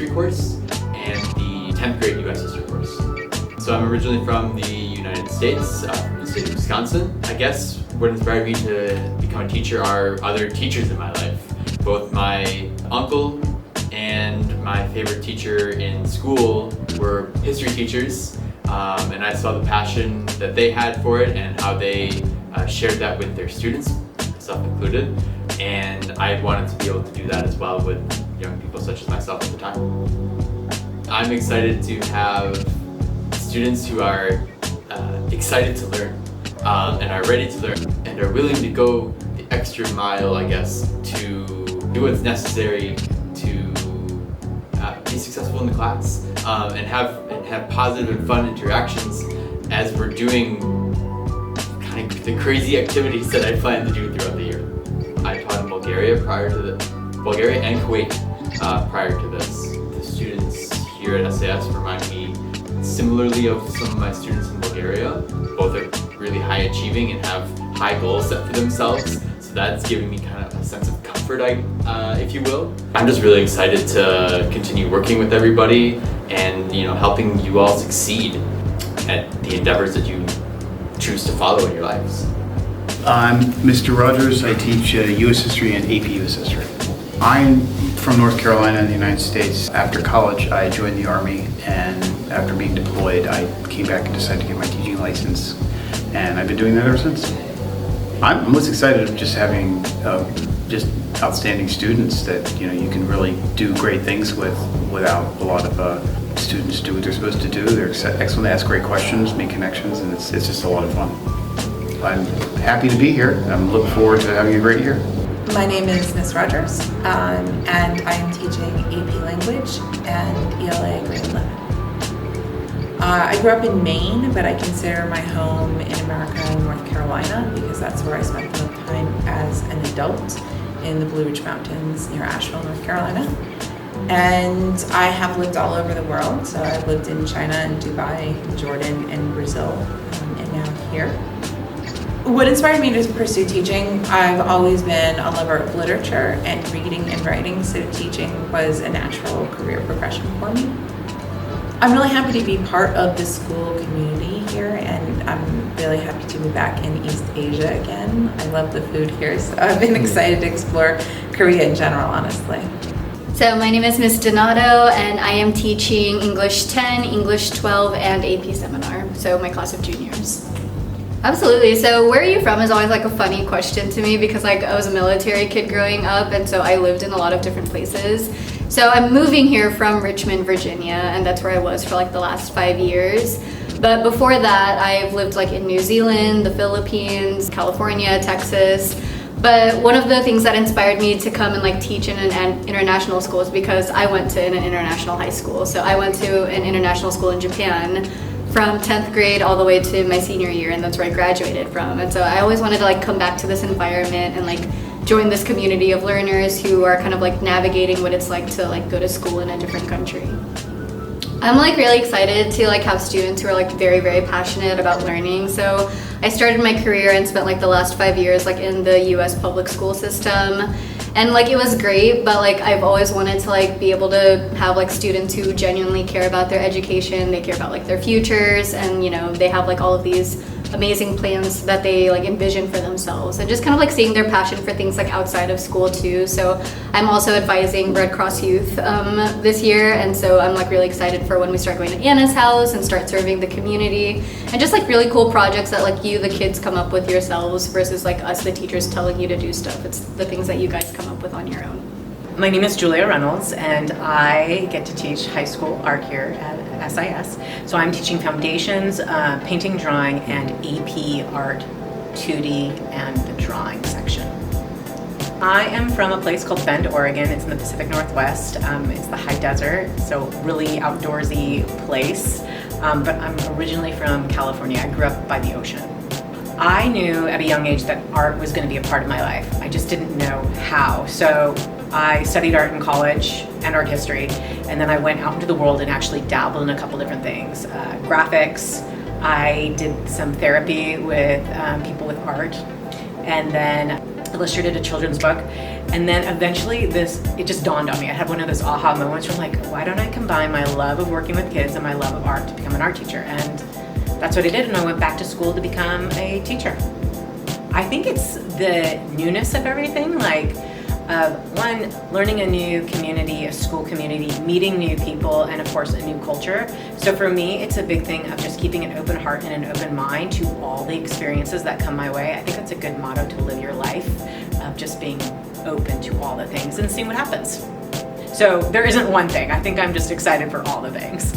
history course and the 10th grade US history course. So I'm originally from the United States, from the state of Wisconsin. I guess what inspired me to become a teacher are other teachers in my life. Both my uncle and my favorite teacher in school were history teachers, and I saw the passion that they had for it and how they shared that with their students, myself included, and I wanted to be able to do that as well with young people such as myself at the time. I'm excited to have students who are excited to learn and are ready to learn and are willing to go the extra mile, I guess, to do what's necessary to be successful in the class and have positive and fun interactions as we're doing kind of the crazy activities that I plan to do throughout the year. I taught in Bulgaria and Kuwait prior to this. The students here at SIS remind me similarly of some of my students in Bulgaria. Both are really high achieving and have high goals set for themselves. So that's giving me kind of a sense of comfort, if you will. I'm just really excited to continue working with everybody and helping you all succeed at the endeavors that you choose to follow in your lives. I'm Mr. Rogers. I teach U.S. History and AP U.S. History. I'm from North Carolina in the United States. After college, I joined the Army, and after being deployed, I came back and decided to get my teaching license, and I've been doing that ever since. I'm most excited of just having just outstanding students that you can really do great things with without a lot of students do what they're supposed to do. They're excellent, they ask great questions, make connections, and it's just a lot of fun. I'm happy to be here. I'm looking forward to having a great year. My name is Ms. Rogers, and I am teaching AP Language and ELA Grade 11. I grew up in Maine, but I consider my home in America North Carolina because that's where I spent the most time as an adult, in the Blue Ridge Mountains near Asheville, North Carolina. And I have lived all over the world, so I've lived in China and Dubai, Jordan, and Brazil, and now here. What inspired me to pursue teaching? I've always been a lover of literature and reading and writing, so teaching was a natural career progression for me. I'm really happy to be part of the school community here, and I'm really happy to be back in East Asia again. I love the food here, so I've been excited to explore Korea in general, honestly. So my name is Ms. Donato, and I am teaching English 10, English 12, and AP Seminar, so my class of juniors. Absolutely. So where are you from is always like a funny question to me because I was a military kid growing up, and so I lived in a lot of different places. So I'm moving here from Richmond, Virginia, and that's where I was for like the last 5 years. But before that, I've lived like in New Zealand, the Philippines, California, Texas. But one of the things that inspired me to come and like teach in an international school is because I went to an international high school. So I went to an international school in Japan from 10th grade all the way to my senior year, and that's where I graduated from. And so I always wanted to like come back to this environment and like join this community of learners who are kind of like navigating what it's like to like go to school in a different country. I'm like really excited to like have students who are like very, very passionate about learning. So I started my career and spent like the last 5 years like in the US public school system. And like it was great, but like I've always wanted to like be able to have like students who genuinely care about their education, they care about like their futures, and they have like all of these amazing plans that they like envision for themselves, and just kind of like seeing their passion for things like outside of school too. So I'm also advising Red Cross Youth this year, and so I'm like really excited for when we start going to Anna's house and start serving the community, and just like really cool projects that like you, the kids, come up with yourselves versus like us, the teachers, telling you to do stuff. It's the things that you guys come up with on your own. My name is Julia Reynolds, and I get to teach high school art here at SIS. So I'm teaching foundations, painting, drawing, and AP art, 2D, and the drawing section. I am from a place called Bend, Oregon. It's in the Pacific Northwest. It's the high desert, so really outdoorsy place. But I'm originally from California. I grew up by the ocean. I knew at a young age that art was going to be a part of my life. I just didn't know how. So I studied art in college and art history, and then I went out into the world and actually dabbled in a couple different things. Graphics, I did some therapy with people with art, and then illustrated a children's book. And then eventually it just dawned on me. I had one of those aha moments where I'm like, why don't I combine my love of working with kids and my love of art to become an art teacher? And that's what I did, and I went back to school to become a teacher. I think it's the newness of everything, like one, learning a new community, a school community, meeting new people, and of course a new culture. So for me, it's a big thing of just keeping an open heart and an open mind to all the experiences that come my way. I think that's a good motto to live your life, of just being open to all the things and seeing what happens. So there isn't one thing. I think I'm just excited for all the things.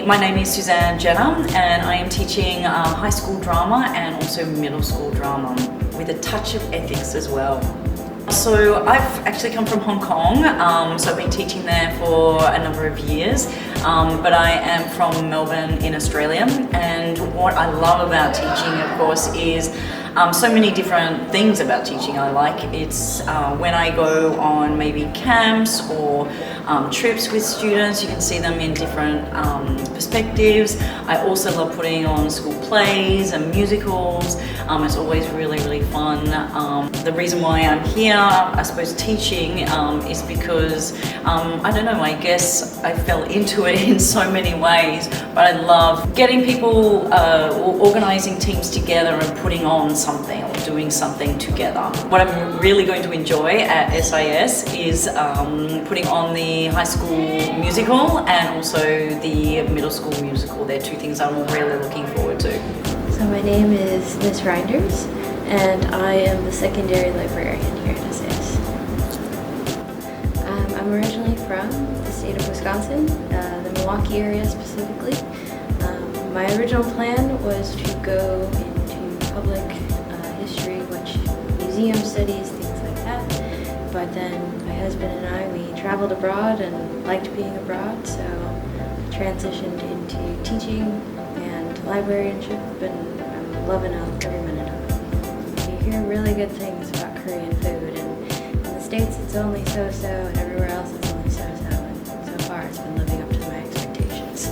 My name is Suzanne Jenner, and I am teaching high school drama and also middle school drama with a touch of ethics as well. So I've actually come from Hong Kong, so I've been teaching there for a number of years, but I am from Melbourne in Australia, and what I love about teaching, of course, is so many different things about teaching I like. It's when I go on maybe camps or trips with students, you can see them in different perspectives. I also love putting on school plays and musicals. It's always really, really fun. The reason why I'm here, I suppose, teaching is because, I don't know, I guess I fell into it in so many ways, but I love getting people, organizing teams together and putting on something or doing something together. What I'm really going to enjoy at SIS is putting on the high school musical and also the middle school musical. They're two things I'm really looking forward to. So my name is Miss Reinders, and I am the secondary librarian here at SIS. I'm originally from the state of Wisconsin, the Milwaukee area specifically. My original plan was to go into public history, which museum studies, things like that. But then my husband and I, we traveled abroad and liked being abroad, so I transitioned into teaching and librarianship, and I'm loving every minute of it. You hear really good things about Korean food, and in the States it's only so-so, and everywhere else it's only so-so, and so far it's been living up to my expectations.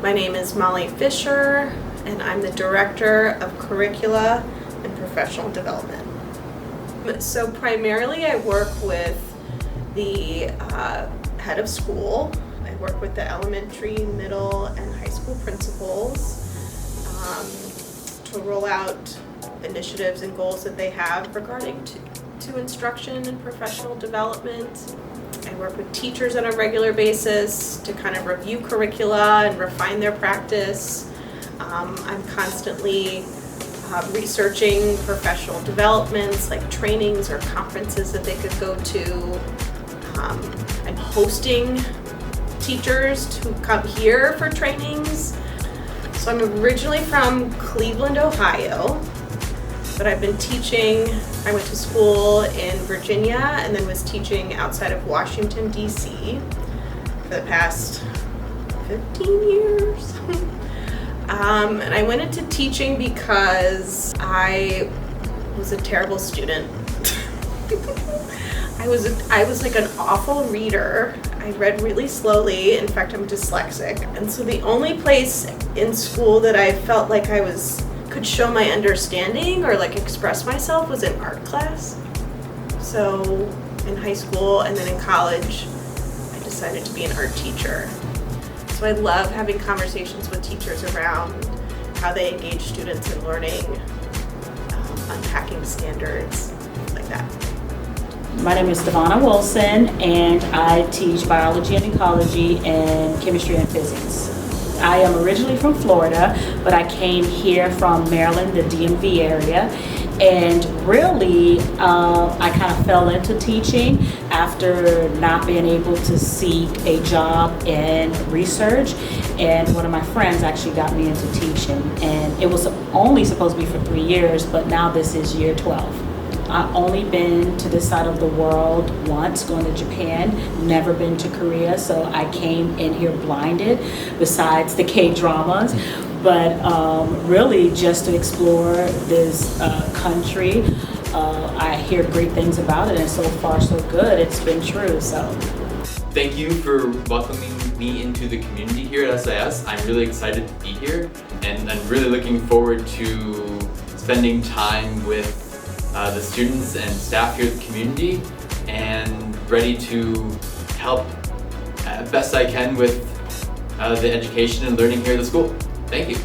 My name is Molly Fisher, and I'm the Director of Curricula and Professional Development. So primarily I work with the head of school. I work with the elementary, middle, and high school principals to roll out initiatives and goals that they have regarding to instruction and professional development. I work with teachers on a regular basis to kind of review curricula and refine their practice. I'm constantly researching professional developments like trainings or conferences that they could go to. I'm hosting teachers to come here for trainings. So I'm originally from Cleveland, Ohio, but I've been teaching. I went to school in Virginia and then was teaching outside of Washington, D.C. for the past 15 years. And I went into teaching because I was a terrible student. I was like an awful reader. I read really slowly. In fact, I'm dyslexic. And so the only place in school that I felt like I could show my understanding or like express myself was in art class. So in high school and then in college, I decided to be an art teacher. So I love having conversations with teachers around how they engage students in learning, unpacking standards, things like that. My name is Devonna Wilson, and I teach biology and ecology and chemistry and physics. I am originally from Florida, but I came here from Maryland, the DMV area, and really I kind of fell into teaching after not being able to seek a job in research, and one of my friends actually got me into teaching, and it was only supposed to be for 3 years, but now this is year 12. I've only been to this side of the world once, going to Japan, never been to Korea, so I came in here blinded, besides the K-dramas, but really just to explore this country. I hear great things about it, and so far so good. It's been true, so. Thank you for welcoming me into the community here at SIS. I'm really excited to be here, and I'm really looking forward to spending time with the students and staff here at the community, and ready to help best I can with the education and learning here at the school. Thank you.